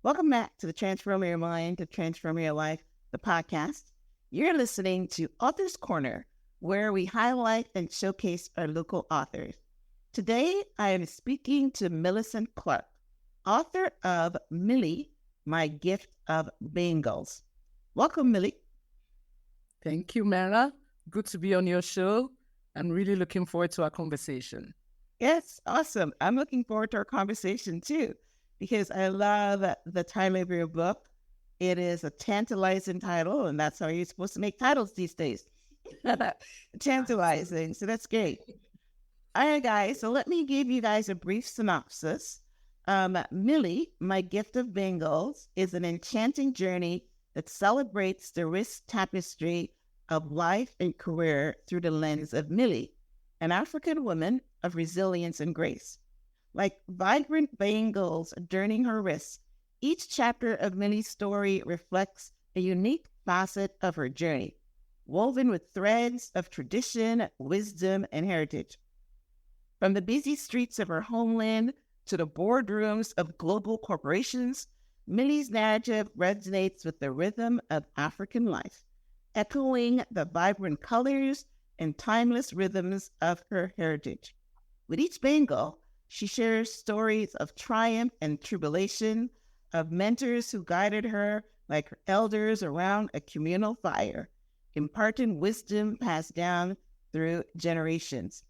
Welcome back to the Transform Your Mind to Transform Your Life, the podcast. You're listening to Author's Corner, where we highlight and showcase our local authors. Today, I am speaking to Millie Clark, author of Millie, My Gift of Bangles. Welcome, Millie. Thank you, Myrna. Good to be on your show. I'm really looking forward to our conversation. Yes, awesome. I'm looking forward to our conversation too, because I love the title of your book. It is a tantalizing title, and that's how you're supposed to make titles these days. Tantalizing. So that's great. All right, guys. So let me give you guys a brief synopsis. Millie, My Gift of Bangles, is an enchanting journey that celebrates the rich tapestry of life and career through the lens of Millie, an African woman of resilience and grace. Like vibrant bangles adorning her wrists, each chapter of Millie's story reflects a unique facet of her journey, woven with threads of tradition, wisdom, and heritage. From the busy streets of her homeland to the boardrooms of global corporations, Millie's narrative resonates with the rhythm of African life, echoing the vibrant colors and timeless rhythms of her heritage. With each bangle, she shares stories of triumph and tribulation, of mentors who guided her like her elders around a communal fire, imparting wisdom passed down through generations.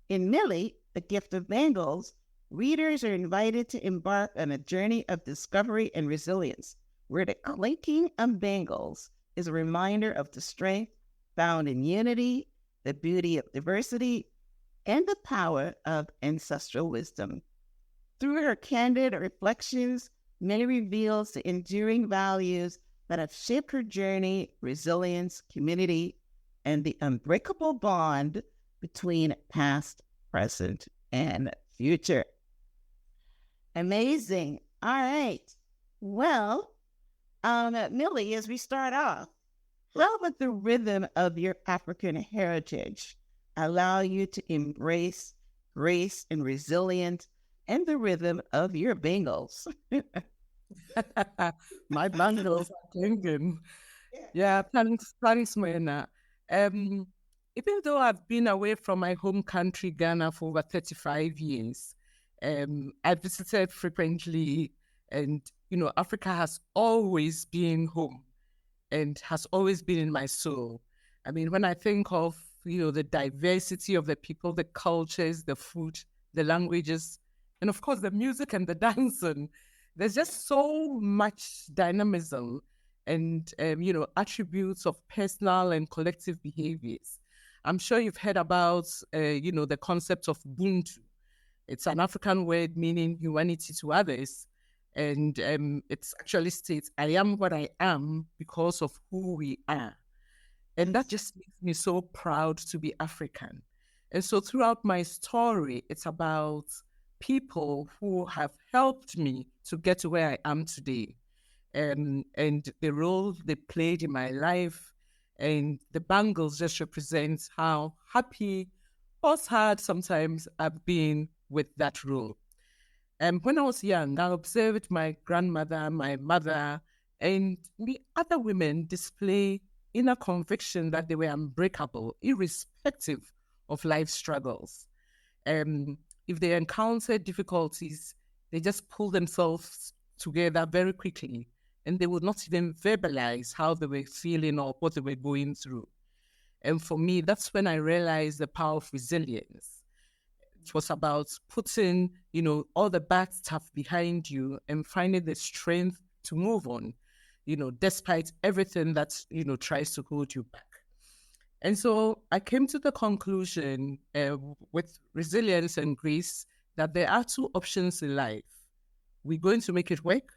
In Millie, The Gift of Bangles, readers are invited to embark on a journey of discovery and resilience, where the clinking of bangles is a reminder of the strength found in unity, the beauty of diversity, and the power of ancestral wisdom. Through her candid reflections, Millie reveals the enduring values that have shaped her journey, resilience, community, and the unbreakable bond between past, present, and future. Amazing. All right. Well, Millie, as we start off, how would the rhythm of your African heritage allow you to embrace grace and resilience and the rhythm of your bangles? My bangles are clinging. Yeah, thanks, Myrna. Even though I've been away from my home country, Ghana, for over 35 years, I visited frequently, and Africa has always been home and has always been in my soul. I mean, when I think of the diversity of the people, the cultures, the food, the languages, and of course the music and the dancing, there's just so much dynamism and attributes of personal and collective behaviors. I'm sure you've heard about the concept of Ubuntu. It's an African word meaning humanity to others. And it actually states, I am what I am because of who we are. And that just makes me so proud to be African. And so throughout my story, it's about people who have helped me to get to where I am today, and the role they played in my life. And the bangles just represent how happy or sad sometimes I've been with that role. When I was young, I observed my grandmother, my mother, and the other women display inner conviction that they were unbreakable, irrespective of life struggles. If they encountered difficulties, they just pulled themselves together very quickly, and they would not even verbalize how they were feeling or what they were going through. And for me, that's when I realized the power of resilience. It was about putting, all the bad stuff behind you and finding the strength to move on, despite everything that, tries to hold you back. And so I came to the conclusion with resilience and grace that there are two options in life. We're going to make it work,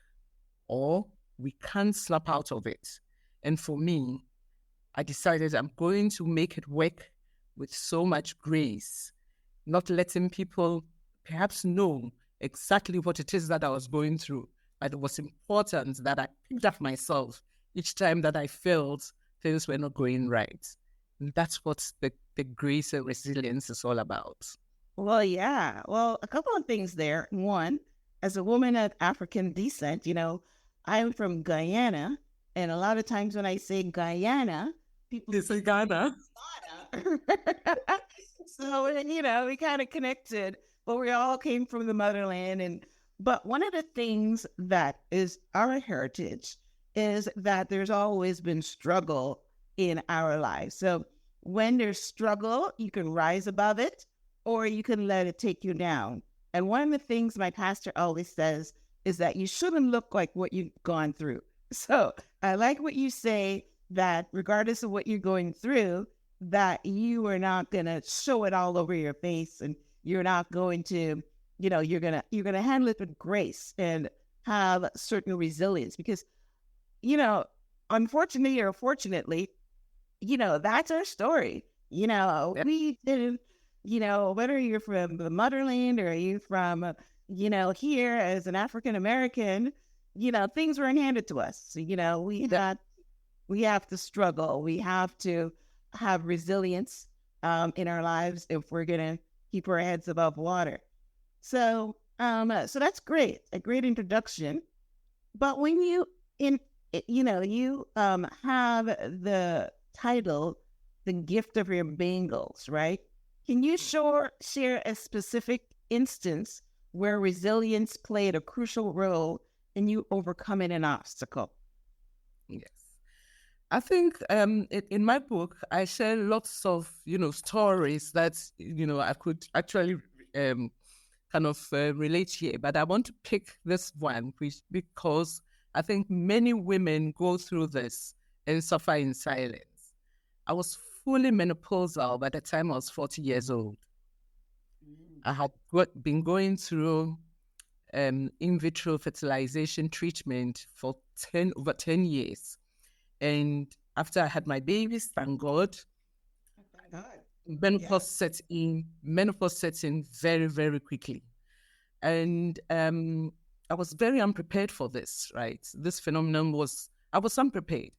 or we can't snap out of it. And for me, I decided I'm going to make it work with so much grace, not letting people perhaps know exactly what it is that I was going through. But it was important that I picked up myself each time that I felt things were not going right. And that's what the grace and resilience is all about. Well, yeah. Well, a couple of things there. One, as a woman of African descent, I'm from Guyana, and a lot of times when I say Guyana, people They say Ghana. So, we kind of connected, but we all came from the motherland. But one of the things that is our heritage is that there's always been struggle in our lives. So when there's struggle, you can rise above it or you can let it take you down. And one of the things my pastor always says is that you shouldn't look like what you've gone through. So I like what you say, that regardless of what you're going through, that you are not going to show it all over your face, and you're not going to, you're going to handle it with grace and have certain resilience, because, unfortunately or fortunately, that's our story. We didn't, whether you're from the motherland or you from, here as an African American, things weren't handed to us. So, we have to struggle. We have to have resilience in our lives if we're going to keep our heads above water. So that's great. A great introduction. But when you have the title, The Gift of Your Bangles, right? Can you share a specific instance where resilience played a crucial role in you overcoming an obstacle? Yes. I think in my book, I share lots of, stories that, I could actually kind of relate here. But I want to pick this one because I think many women go through this and suffer in silence. I was fully menopausal by the time I was 40 years old. I had been going through in vitro fertilization treatment for over 10 years. And after I had my babies, thank God, menopause set in very, very quickly. And I was very unprepared for this, right? This phenomenon I was unprepared.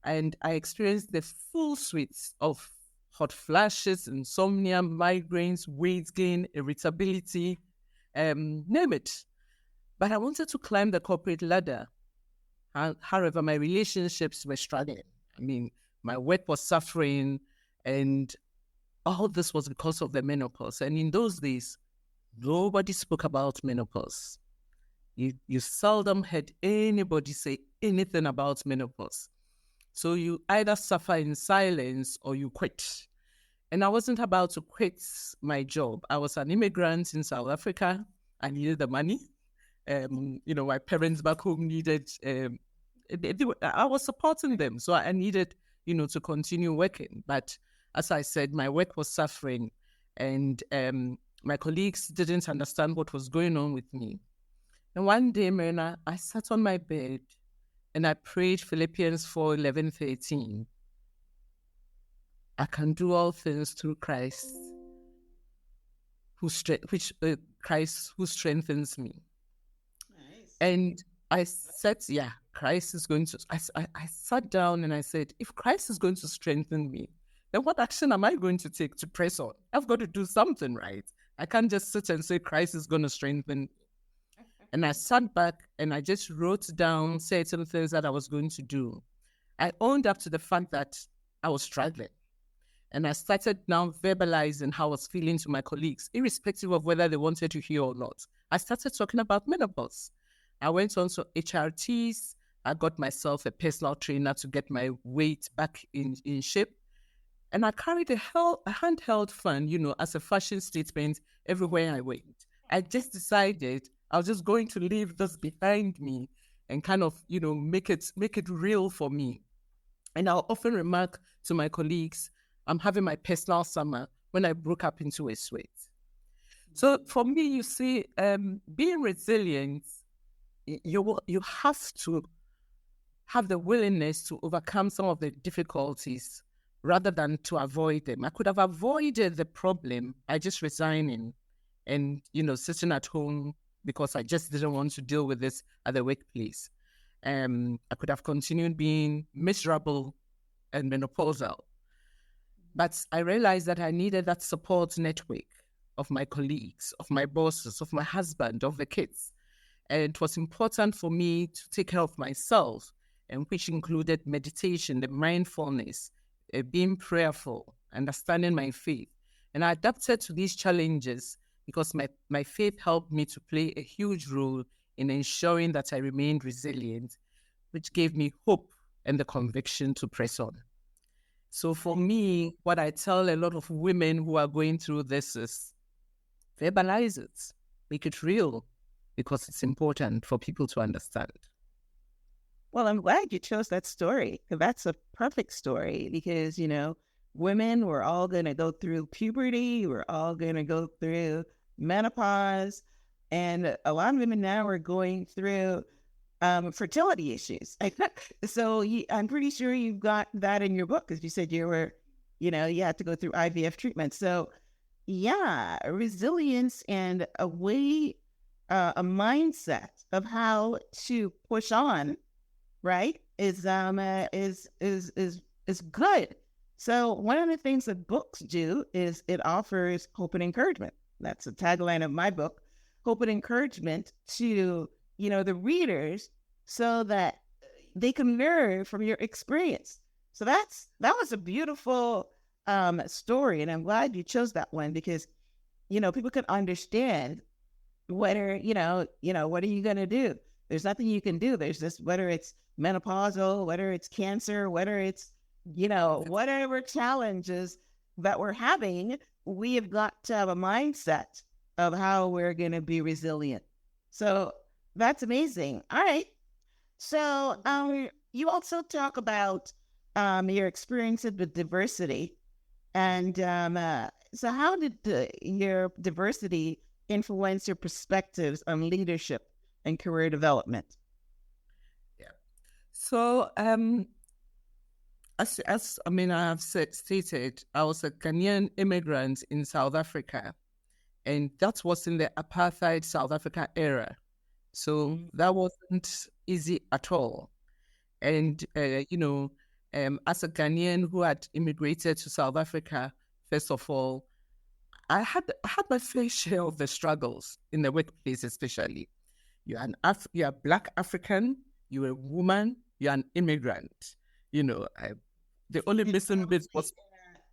And I experienced the full suite of hot flashes, insomnia, migraines, weight gain, irritability, name it. But I wanted to climb the corporate ladder. However, my relationships were struggling. I mean, my work was suffering, and all this was because of the menopause. And in those days, nobody spoke about menopause. You seldom heard anybody say anything about menopause. So you either suffer in silence or you quit. And I wasn't about to quit my job. I was an immigrant in South Africa. I needed the money. My parents back home needed, I was supporting them. So I needed, to continue working. But as I said, my work was suffering, and my colleagues didn't understand what was going on with me. And one day, Myrna, I sat on my bed and I prayed Philippians 4:11-13. I can do all things through Christ, who strengthens me. Nice. And I said, Christ is going to, I sat down and I said, if Christ is going to strengthen me, then what action am I going to take to press on? I've got to do something, right? I can't just sit and say Christ is going to strengthen me. And I sat back and I just wrote down certain things that I was going to do. I owned up to the fact that I was struggling. And I started now verbalizing how I was feeling to my colleagues, irrespective of whether they wanted to hear or not. I started talking about menopause. I went on to HRTs. I got myself a personal trainer to get my weight back in shape. And I carried a handheld fan, as a fashion statement everywhere I went. I just decided I was just going to leave this behind me and kind of, make it real for me. And I'll often remark to my colleagues, I'm having my personal summer when I broke up into a sweat. So for me, you see, being resilient, you have to have the willingness to overcome some of the difficulties rather than to avoid them. I could have avoided the problem by just resigning and, sitting at home because I just didn't want to deal with this at the workplace. I could have continued being miserable and menopausal. But I realized that I needed that support network of my colleagues, of my bosses, of my husband, of the kids. And it was important for me to take care of myself, and which included meditation, the mindfulness, being prayerful, understanding my faith. And I adapted to these challenges because my faith helped me to play a huge role in ensuring that I remained resilient, which gave me hope and the conviction to press on. So for me, what I tell a lot of women who are going through this is verbalize it, make it real, because it's important for people to understand. Well, I'm glad you chose that story, because that's a perfect story. Because, women, we're all going to go through puberty, we're all going to go through menopause, and a lot of women now are going through fertility issues. So I'm pretty sure you've got that in your book, because you said you had to go through IVF treatment. So yeah, resilience and a way, a mindset of how to push on, right, is good. So one of the things that books do is it offers hope and encouragement. That's the tagline of my book, hope and encouragement to the readers, so that they can learn from your experience. So that was a beautiful story, and I'm glad you chose that one, because people can understand whether what are you going to do. There's nothing you can do. There's this, whether it's menopausal, whether it's cancer, whether it's whatever challenges that we're having, we have got to have a mindset of how we're going to be resilient. So that's amazing. All right. So you also talk about your experiences with diversity. And so how did your diversity influence your perspectives on leadership and career development? Yeah. So as I have stated, I was a Ghanaian immigrant in South Africa, and that was in the apartheid South Africa era. So that wasn't easy at all. And, as a Ghanaian who had immigrated to South Africa, first of all, I had my fair share of the struggles in the workplace, especially. You're you're a Black African, you're a woman, you're an immigrant. The only missing bit was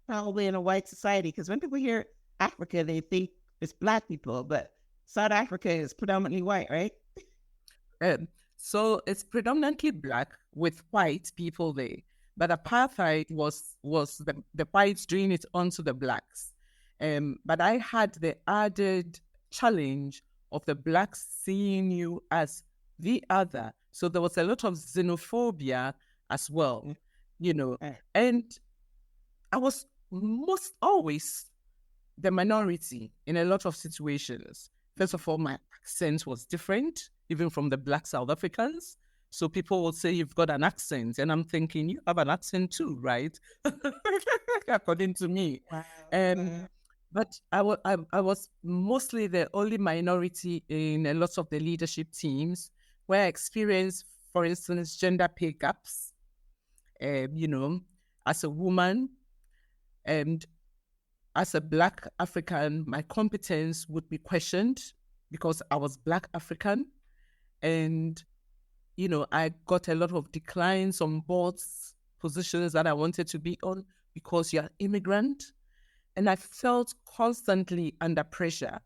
probably in a white society, because when people hear Africa, they think it's Black people, but South Africa is predominantly white, right? So it's predominantly Black with white people there, but apartheid was the whites doing it onto the Blacks. But I had the added challenge of the Blacks seeing you as the other. So there was a lot of xenophobia as well, and I was most always the minority in a lot of situations. First of all, my accent was different, even from the Black South Africans. So people will say, you've got an accent. And I'm thinking, you have an accent too, right? According to me. Wow. But I was mostly the only minority in a lot of the leadership teams, where I experienced, for instance, gender pay gaps, as a woman. And as a Black African, my competence would be questioned because I was Black African. And, I got a lot of declines on boards, positions that I wanted to be on because you're an immigrant. And I felt constantly under pressure.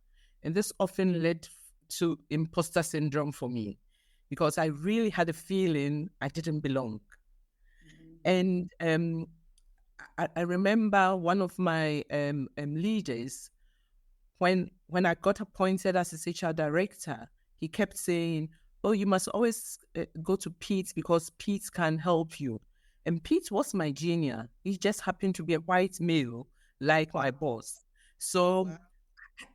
And this often led to imposter syndrome for me, because I really had a feeling I didn't belong. And I remember one of my leaders, when I got appointed as his HR director, he kept saying, oh, you must always go to Pete, because Pete can help you. And Pete was my junior. He just happened to be a white male, like my boss. So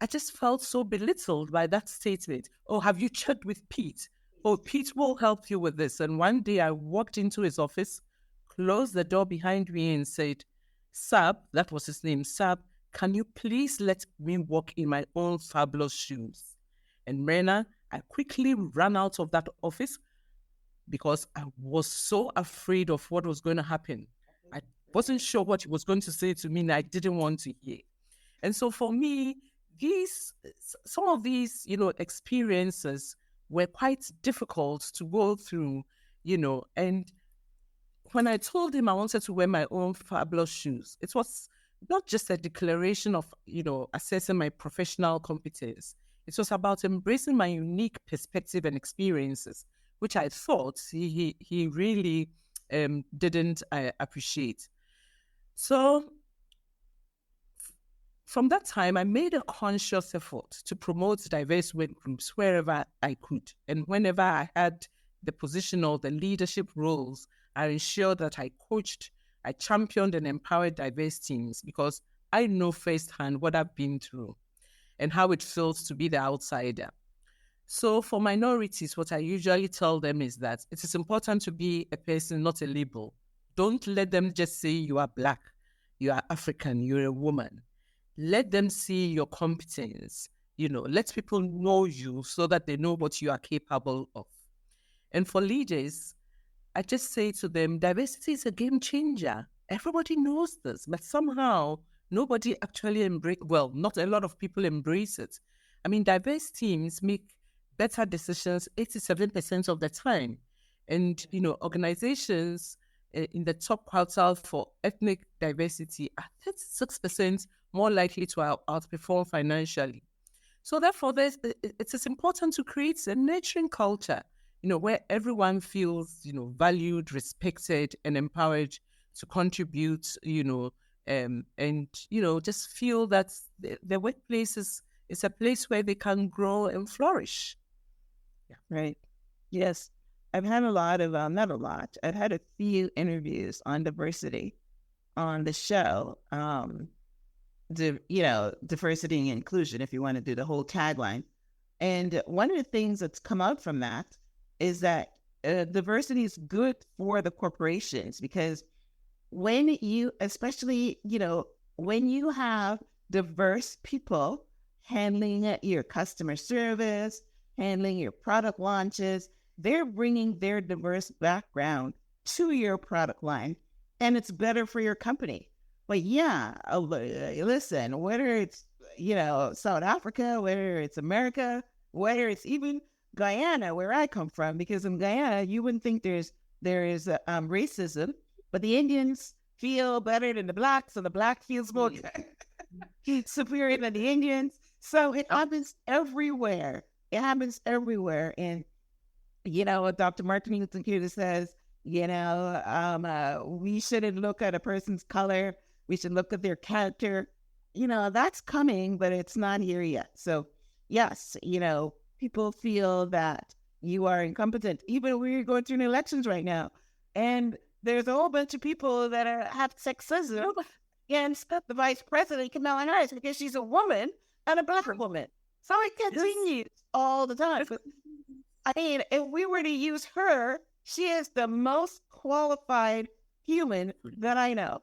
I just felt so belittled by that statement. Oh, have you checked with Pete? Oh, Pete will help you with this. And one day I walked into his office, closed the door behind me and said, Sab, that was his name, Sab, can you please let me walk in my own fabulous shoes? And Myrna, I quickly ran out of that office because I was so afraid of what was going to happen. I wasn't sure what he was going to say to me, and I didn't want to hear. And so for me, some of these, experiences were quite difficult to go through, and when I told him I wanted to wear my own fabulous shoes, it was not just a declaration of, assessing my professional competence. It was about embracing my unique perspective and experiences, which I thought he really didn't appreciate. So from that time, I made a conscious effort to promote diverse work groups wherever I could. And whenever I had the position or the leadership roles, I ensured that I coached, I championed and empowered diverse teams, because I know firsthand what I've been through and how it feels to be the outsider. So for minorities, what I usually tell them is that it is important to be a person, not a label. Don't let them just say you are Black, you are African, you're a woman. Let them see your competence. Let people know you so that they know what you are capable of. And for leaders, I just say to them, diversity is a game changer. Everybody knows this, but somehow nobody actually not a lot of people embrace it. I mean, diverse teams make better decisions 87% of the time. And, organizations in the top quartile for ethnic diversity are 36% more likely to outperform financially. So therefore, it is important to create a nurturing culture, where everyone feels, valued, respected, and empowered to contribute, and, just feel that the workplace is a place where they can grow and flourish. Yeah. Right. Yes. I've had a lot of, not a lot, I've had a few interviews on diversity on the show. Diversity and inclusion, if you want to do the whole tagline. And one of the things that's come out from that is that diversity is good for the corporations, because when you, especially, when you have diverse people handling your customer service, handling your product launches, they're bringing their diverse background to your product line, and it's better for your company. But yeah, listen, whether it's, South Africa, whether it's America, whether it's even Guyana, where I come from, because in Guyana, you wouldn't think there is racism, but the Indians feel better than the Blacks, and the Black feels more superior than the Indians. So it happens everywhere. It happens everywhere. And, Dr. Martin Luther King says, we shouldn't look at a person's color. We should look at their character. That's coming, but it's not here yet. So yes, people feel that you are incompetent. Even we're going through elections right now, and there's a whole bunch of people that have sexism against the vice president, Kamala Harris, because she's a woman and a Black woman. So it continues all the time. But, I mean, if we were to use her, she is the most qualified human that I know.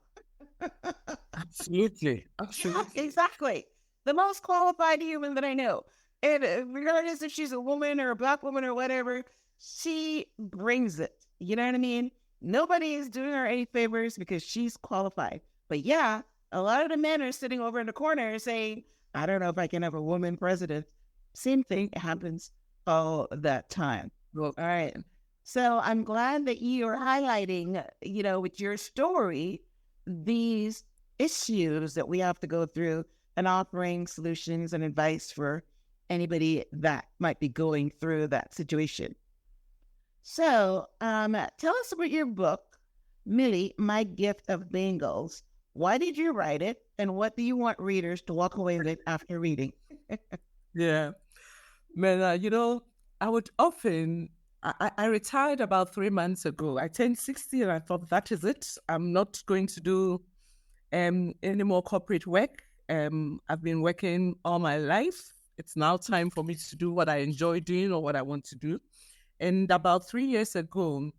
Absolutely. Yeah, exactly. The most qualified human that I know. And regardless if she's a woman or a Black woman or whatever, she brings it. You know what I mean? Nobody is doing her any favors because she's qualified. But yeah, a lot of the men are sitting over in the corner saying, I don't know if I can have a woman president. Same thing happens all that time. Well, all right. So I'm glad that you are highlighting, with your story, these issues that we have to go through, and offering solutions and advice for anybody that might be going through that situation. So tell us about your book, Millie, My Gift of Bangles. Why did you write it, and what do you want readers to walk away with after reading? Yeah. Man, I would often... I retired about 3 months ago. I turned 60 and I thought, that is it. I'm not going to do any more corporate work. I've been working all my life. It's now time for me to do what I enjoy doing or what I want to do. And about 3 years ago,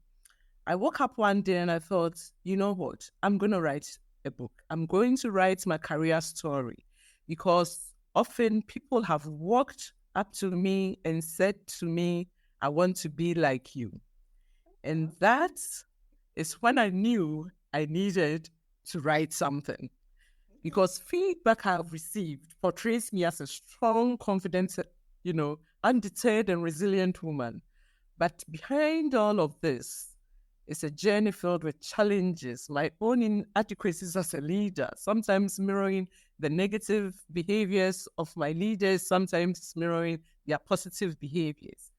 I woke up one day and I thought, you know what? I'm going to write a book. I'm going to write my career story, because often people have walked up to me and said to me, I want to be like you. And that is when I knew I needed to write something, because feedback I've received portrays me as a strong, confident, undeterred and resilient woman. But behind all of this is a journey filled with challenges, my own inadequacies as a leader, sometimes mirroring the negative behaviors of my leaders, sometimes mirroring their positive behaviors.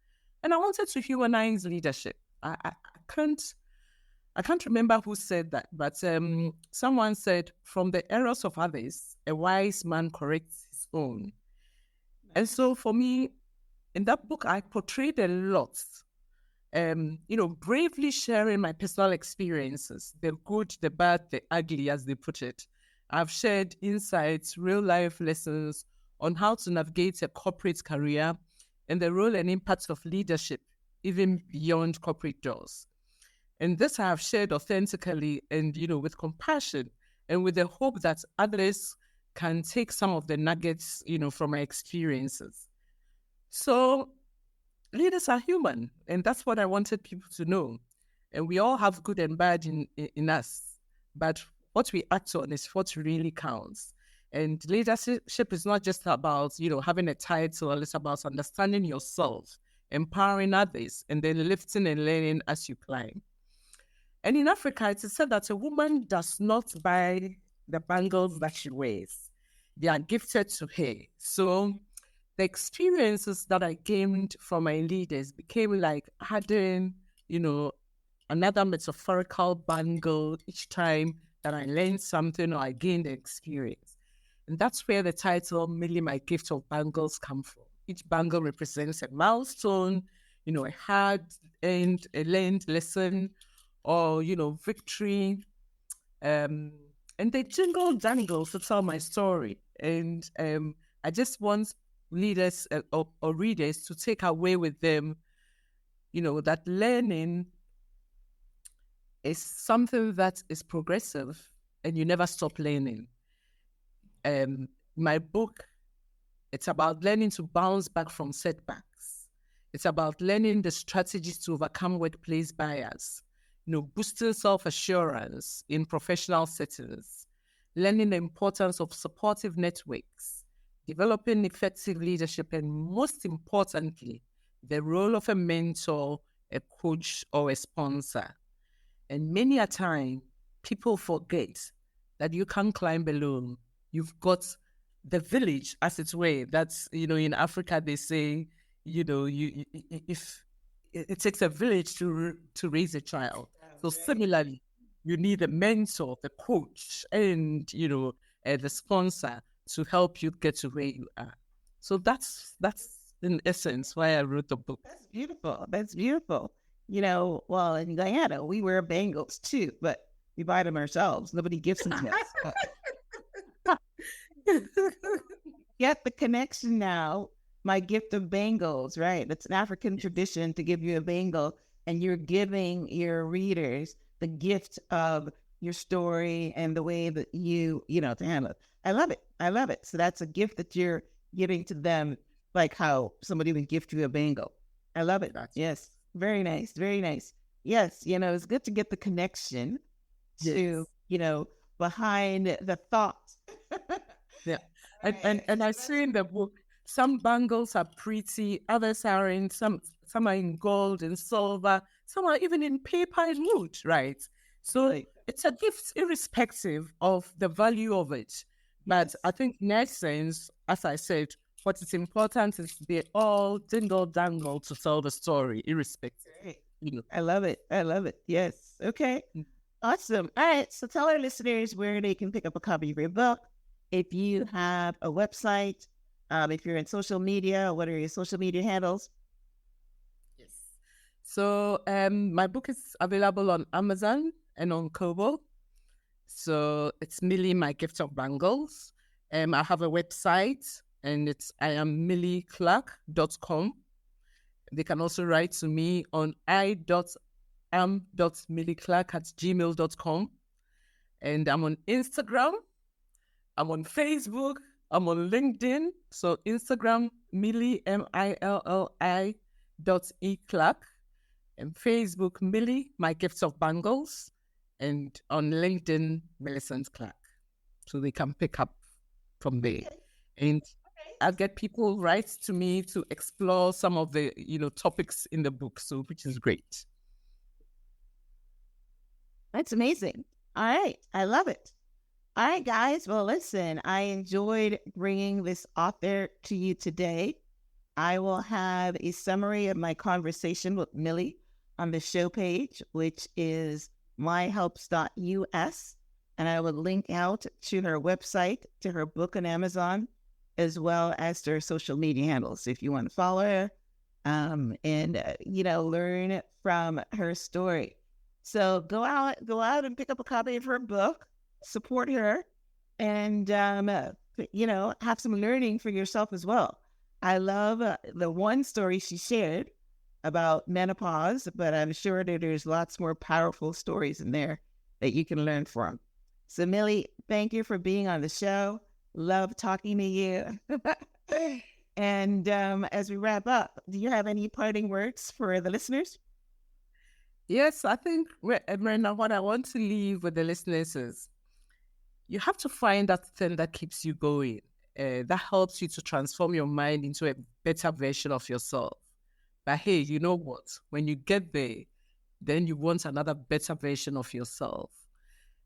And I wanted to humanize leadership. I can't remember who said that, but someone said, from the errors of others, a wise man corrects his own. And so for me, in that book, I portrayed a lot, bravely sharing my personal experiences, the good, the bad, the ugly, as they put it. I've shared insights, real life lessons on how to navigate a corporate career and the role and impact of leadership, even beyond corporate doors. And this I have shared authentically and, with compassion and with the hope that others can take some of the nuggets, from my experiences. So leaders are human, and that's what I wanted people to know. And we all have good and bad in us, but what we act on is what really counts. And leadership is not just about, having a title. It's about understanding yourself, empowering others, and then lifting and learning as you climb. And in Africa, it is said that a woman does not buy the bangles that she wears. They are gifted to her. So the experiences that I gained from my leaders became like adding, another metaphorical bangle each time that I learned something or I gained the experience. And that's where the title, Millie, My Gift of Bangles, come from. Each bangle represents a milestone, a hard and a learned lesson, or, victory. And they jingle dangle to tell my story. And I just want leaders or readers to take away with them, that learning is something that is progressive and you never stop learning. My book, it's about learning to bounce back from setbacks. It's about learning the strategies to overcome workplace bias, boosting self-assurance in professional settings, learning the importance of supportive networks, developing effective leadership, and most importantly, the role of a mentor, a coach, or a sponsor. And many a time, people forget that you can't climb alone. You've got the village, as it were. That's, in Africa, they say, if it takes a village to raise a child. So similarly, you need a mentor, the coach, and, the sponsor to help you get to where you are. So that's in essence why I wrote the book. That's beautiful. That's beautiful. Well, in Guyana, we wear bangles too, but we buy them ourselves. Nobody gives them to us. Get the connection now. My gift of bangles, right? It's an African tradition to give you a bangle, and you're giving your readers the gift of your story and the way that you to handle it. I love it. I love it. So that's a gift that you're giving to them, like how somebody would gift you a bangle. I love it. Yes. Very nice. Very nice. Yes. It's good to get the connection to, behind the thought. Yeah. And I see in the book, some bangles are pretty, others are some are in gold and silver, some are even in paper and wood, right? So it's a gift irrespective of the value of it. But I think in essence, as I said, what is important is they all dingle dangle to tell the story, irrespective. I love it. I love it. Yes. Okay. Awesome. All right. So tell our listeners where they can pick up a copy of your book. If you have a website, if you're in social media, what are your social media handles? Yes. So my book is available on Amazon and on Kobo. So it's Millie, My Gift of Bangles. I have a website, and it's iamillieclark.com. They can also write to me on i.am.milliclark@gmail.com. And I'm on Instagram. I'm on Facebook. I'm on LinkedIn. So Instagram, Millie, MILLI.eClark. And Facebook, Millie, My Gifts of Bangles. And on LinkedIn, Millicent Clark. So they can pick up from there. And I get people write to me to explore some of the, topics in the book, so which is great. That's amazing. All right. I love it. All right, guys. Well, listen, I enjoyed bringing this author to you today. I will have a summary of my conversation with Millie on the show page, which is myhelps.us. And I will link out to her website, to her book on Amazon, as well as to her social media handles if you want to follow her and learn from her story. So go out and pick up a copy of her book, support her, and have some learning for yourself as well. I love the one story she shared about menopause, but I'm sure that there's lots more powerful stories in there that you can learn from. So Millie, thank you for being on the show. Love talking to you. And as we wrap up, do you have any parting words for the listeners? Yes, I think, Myrna, what I want to leave with the listeners is you have to find that thing that keeps you going, that helps you to transform your mind into a better version of yourself. But hey, you know what? When you get there, then you want another better version of yourself.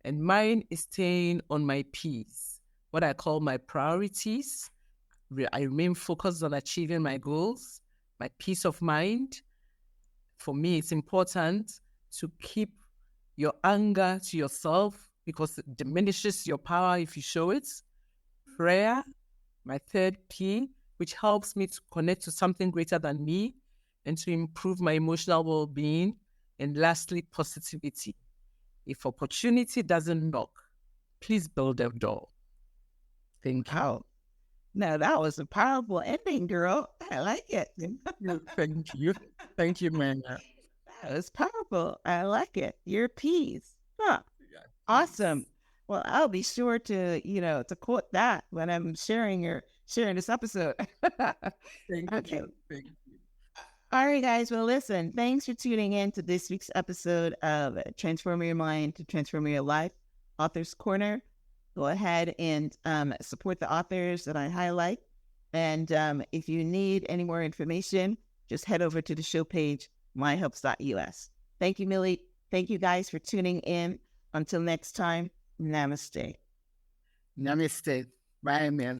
And mine is staying on my peace, what I call my priorities. I remain focused on achieving my goals, my peace of mind. For me, it's important to keep your anger to yourself because it diminishes your power if you show it. Prayer, my third P, which helps me to connect to something greater than me and to improve my emotional well-being. And lastly, positivity. If opportunity doesn't knock, please build a door. Thank you. Wow. Now, that was a powerful ending, girl. I like it. Thank you. Thank you, Myrna. That was powerful. I like it. Your piece. Huh. Yeah, awesome. Well, I'll be sure to, to quote that when I'm sharing this episode. Thank okay. you. Thank you. All right, guys. Well, listen, thanks for tuning in to this week's episode of Transforming Your Mind to Transforming Your Life, Author's Corner. Go ahead and support the authors that I highlight. And if you need any more information, just head over to the show page, myhelps.us. Thank you, Millie. Thank you guys for tuning in. Until next time, namaste. Namaste. Bye, man.